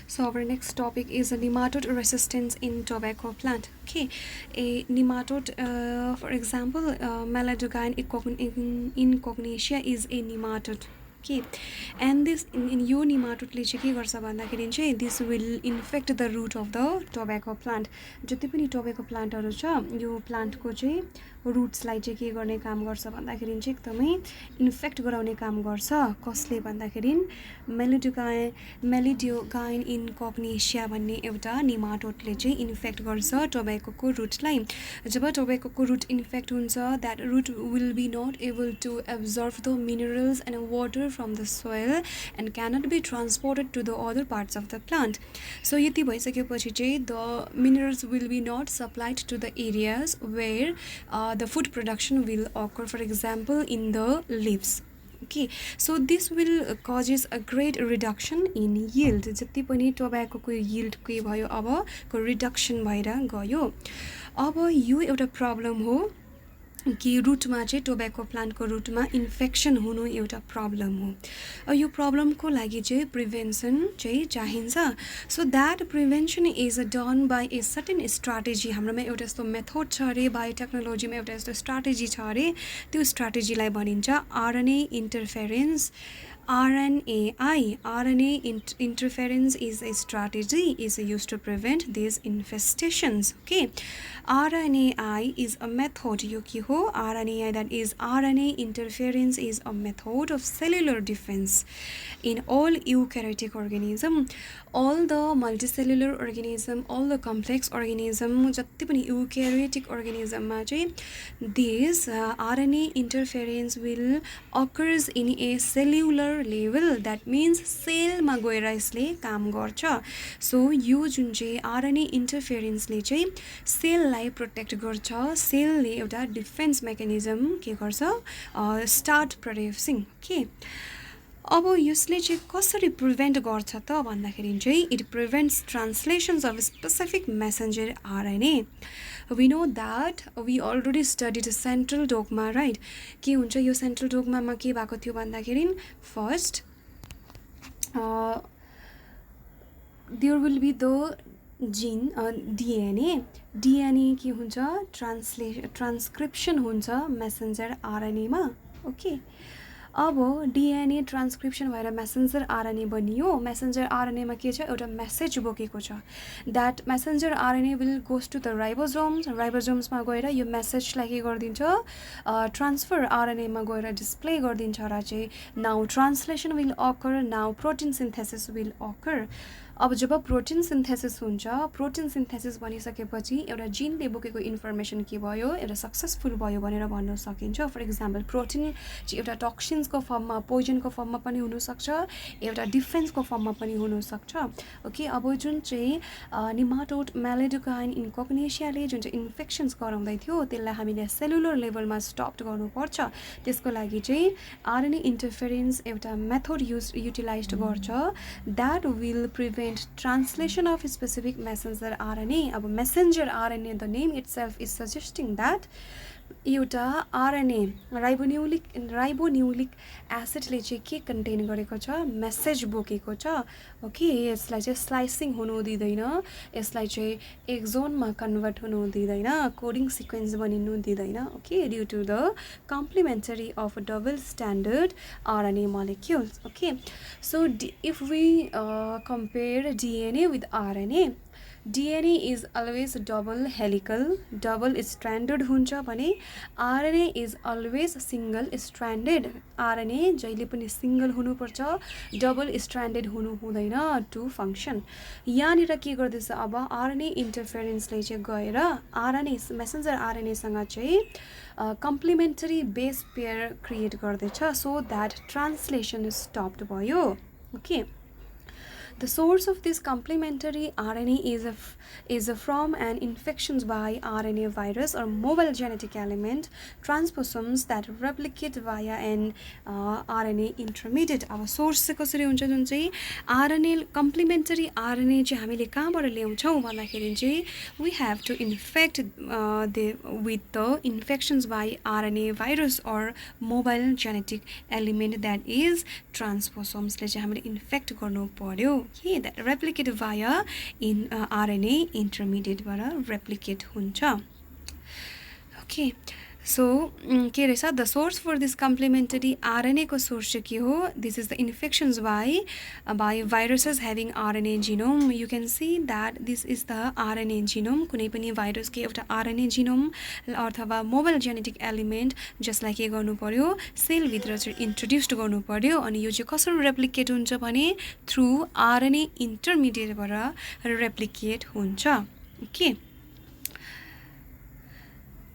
So our next topic is a nematode resistance in tobacco plant. Okay, a nematode, for example, Meladogine incognitia is a nematode. Okay, and this in यो nematode चाहिँ के गर्छ भन्दाखेरि चाहिँ this will infect the root of the tobacco plant. जति पनि tobacco plantहरु छ यो प्लान्टको चाहिँ रुट्सलाई चाहिँ के गर्ने काम गर्छ भन्दाखेरि चाहिँ एकदमै इन्फेक्ट गराउने काम गर्छ. कसले भन्दाखेरि मेलिडोगाइन इनकग्निशिया भन्ने एउटा निमाटोडले चाहिँ इन्फेक्ट गर्छ टोबैकोको रुटलाई. जब टोबैकोको रुट इन्फेक्ट हुन्छ that root will be not able to absorb the minerals and water from the soil and cannot be transported to the other parts of the plant. So यति भइसकेपछि चाहिँ the minerals will be not supplied to the areas where the food production will occur, for example in the leaves. Okay, so this will causes a great reduction in yield. जति पनि टोबैकोको yield के भयो अब को reduction भएर गयो. अब यो एउटा प्रब्लम हो कि रुटमा चाहिँ टोबैको प्लान्टको रुटमा इन्फेक्सन हुनु एउटा प्रब्लम हो. यो प्रब्लमको लागि चाहिँ प्रिभेन्सन चाहिँ चाहिन्छ. So that prevention is done by a certain strategy. हाम्रोमा एउटा यस्तो मेथड छ अरे, बायोटेक्नोलोजीमा एउटा यस्तो स्ट्राटेजी छ अरे. त्यो स्ट्राटेजीलाई भनिन्छ RNA interference. RNAi interference is a strategy is used to prevent these infestations. Okay, RNAi is a method. यो के हो RNAi, that is RNA interference is a method of cellular defense in all eukaryotic organism. All the multicellular organism, all the complex organism, जति पनि eukaryotic organism मा चाहिँ this RNA interference will occurs in a cellular level. That means cell मा गएर यसले काम गर्छ. So यो जुन चाहिँ RNA interference ले चाहिँ सेललाई प्रोटेक्ट गर्छ. सेलले एउटा डिफेन्स मेकानिजम के गर्छ स्टार्ट प्रोड्युसिङ. ओके, अब यसले चाहिँ कसरी प्रिभेन्ट गर्छ त भन्दाखेरि चाहिँ it prevents translations of specific messenger RNA. we know that we already studied central dogma, right? के हुन्छ यो सेन्ट्रल डोगमामा के भएको थियो भन्दाखेरि first there will be the gene DNA के हुन्छ ट्रान्सक्रिप्सन हुन्छ मेसेन्जर आरएनए मा. ओके, अब डिएनए ट्रान्सक्रिप्सन भएर मेसेन्जर आरएनए बनियो. मेसेन्जर आरएनए मा के छ एउटा मेसेज बोकेको छ. That messenger RNA will goes to the ribosomes. Ribosomes मा गएर यो मेसेजलाई के गरिदिन्छ ट्रान्सफर आरएनए मा गएर डिस्प्ले गरिदिन्छ र चाहिँ now translation will occur, now protein synthesis will occur. अब जब प्रोटिन सिन्थेसिस हुन्छ, प्रोटिन सिन्थेसिस भनिसकेपछि एउटा जिनले बोकेको इन्फर्मेसन के भयो एउटा सक्सेसफुल भयो भनेर भन्न सकिन्छ. फर इक्जाम्पल प्रोटिन चाहिँ एउटा टक्सिन्सको फर्ममा, पोइजनको फर्ममा पनि हुनसक्छ, एउटा डिफेन्सको फर्ममा पनि हुनसक्छ. ओके, अब जुन चाहिँ निमाटोड मेलिडोगाइन इन्कग्निशियाले जुन चाहिँ इन्फेक्सन्स गराउँदै थियो त्यसलाई हामीले सेलुलर लेभलमा स्टप गर्नुपर्छ. त्यसको लागि चाहिँ आरएनए इन्टरफेरेन्स एउटा मेथड युटिलाइज गर्छ. That will prevent translation of specific messenger RNA. अब messenger RNA, the name itself is suggesting that एउटा आरएनए राइबोन्युक्लिक एसिडले चाहिँ के कन्टेन गरेको छ मेसेज बोकेको छ. ओके, यसलाई चाहिँ स्लाइसिङ हुनु दिँदैन, यसलाई चाहिँ एक्जोनमा कन्भर्ट हुनु दिँदैन, कोडिङ सिक्वेन्स बनिनु दिँदैन. Okay, due to the complementary of double standard RNA molecules. Okay, so if we compare DNA with RNA, DNA is always double helical, double stranded हुन्छ भने RNA is always single stranded. RNA जहिले पनि single हुनुपर्छ, double स्ट्रान्डेड हुनु हुँदैन to function. यहाँनिर के गर्दैछ अब RNA इन्टरफेरेन्सले चाहिँ गएर RNA मेसेन्जर RNA सँग चाहिँ कम्प्लिमेन्टरी बेस पेयर क्रिएट गर्दैछ. सो दैट ट्रान्सलेसन स्टप्ड भयो. Okay, the source of this complementary RNA is from an infection by RNA virus or mobile genetic element transposons that replicate via an RNA intermediate. अब source चाहिँ कसरी हुन्छ जुन चाहिँ RNA complementary RNA चाहिँ हामीले कहाँबाट ल्याउँछौँ भन्दाखेरि चाहिँ we have to infect with the infections by RNA virus or mobile genetic element that is transposons ले चाहिँ हामीले इन्फेक्ट गर्नु पर्यो. ओके द्याट रेप्लिकेट भाया इन आरएनए इन्टरमिडिएटबाट रेप्लिकेट हुन्छ ओके सो के रहेछ the source for this complementary RNA को सोर्स चाहिँ के हो this is the infections by viruses having RNA genome you can see that this is the RNA genome कुनै पनि भाइरसको एउटा आरएनए जिनोम अथवा मोबाइल जेनेटिक एलिमेन्ट जसलाई के गर्नु पर्यो सेलभित्र चाहिँ इन्ट्रोड्युस्ड गर्नु पर्यो अनि यो चाहिँ कसरी रेप्लिकेट हुन्छ भने थ्रु आरएनए इन्टरमिडिएटबाट रेप्लिकेट हुन्छ ओके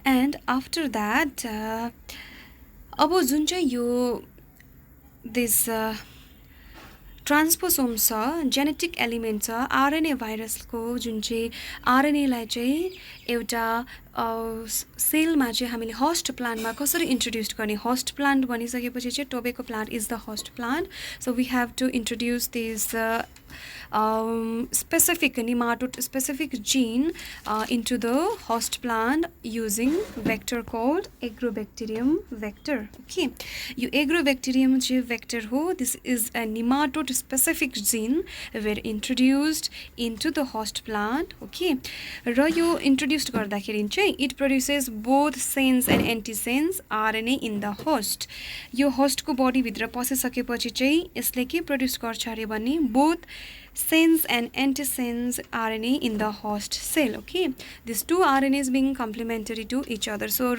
and after that अब जुन चाहिँ यो this ट्रान्सपोसोम छ जेनेटिक एलिमेन्ट छ आरएनए भाइरसको जुन चाहिँ आरएनएलाई चाहिँ एउटा सेलमा चाहिँ हामीले होस्ट प्लान्टमा कसरी इन्ट्रोड्युस गर्ने होस्ट प्लान्ट भनिसकेपछि चाहिँ tobacco plant is the host plant so we have to introduce this specific nematode specific gene into the host plant using vector called agrobacterium vector okay यो agrobacterium चाहिँ vector हो this is a nematode specific gene were introduced into the host plant okay र यो introduced गर्दाखेरि चाहिँ it produces both sense and antisense RNA in the host यो host को body भित्र पसिसकेपछि चाहिँ यसले के प्रोड्युस गर्छ अरे भने both sense and antisense RNA in the host cell okay these two RNAs being complementary to each other so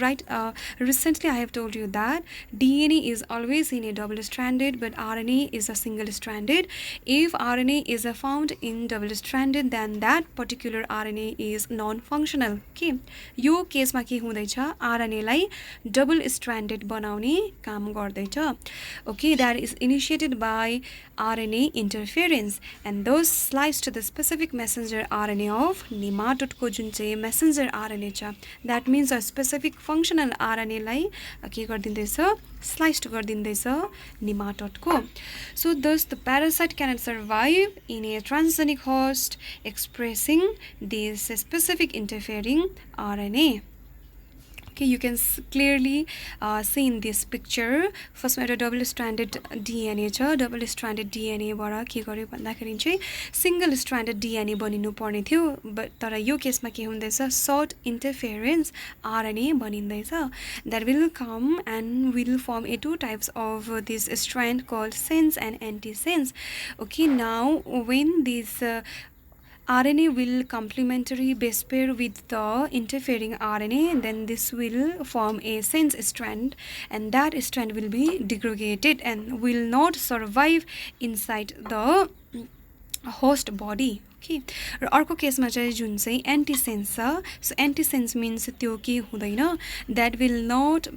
recently I have told you that DNA is always in a double stranded but RNA is a single stranded if RNA is found in double stranded then that particular RNA is non functional okay यो केसमा के हुँदैछ RNA लाई double stranded बनाउने काम गर्दैछ okay that is initiated by RNA interference and those sliced to the specific messenger RNA of nematode को जुन चाहिँ messenger RNA छ that means a specific functional RNA लाई के गर्दिँदैछ sliced गर्दिँदैछ nematode को so thus the parasite cannot survive in a transgenic host expressing this specific interfering RNA okay you can clearly see in this picture first ma double stranded DNA छ double stranded DNA बाट के गर्यो भन्दाखेरि चाहिँ single stranded DNA बनिनु पर्ने थियो but तर यो केसमा के हुँदैछ short interference RNA बनिँदैछ that will come and will form a two types of this strand called sense and antisense okay now when this RNA will complementary base pair with the interfering RNA then this will form a sense strand and that strand will be degraded and will not survive inside the host body okay र अर्को केसमा चाहिँ जुन चाहिँ एन्टिसेन्स छ so एन्टिसेन्स means त्यो के हुँदैन that will not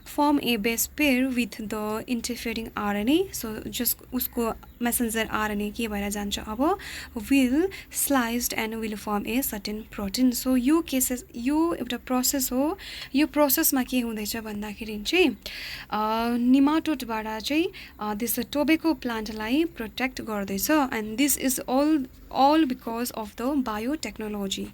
form a base pair with the interfering RNA so just उसको messenger RNA के भएर जान्छ अब will sliced and will form a certain protein so यो केसेस यो एउटा प्रोसेस हो यो प्रोसेसमा के हुँदैछ भन्दाखेरि चाहिँ निमाटोडबाट चाहिँ दिस टोबेको प्लान्टलाई प्रोटेक्ट गर्दैछ and this is all because of the biotechnology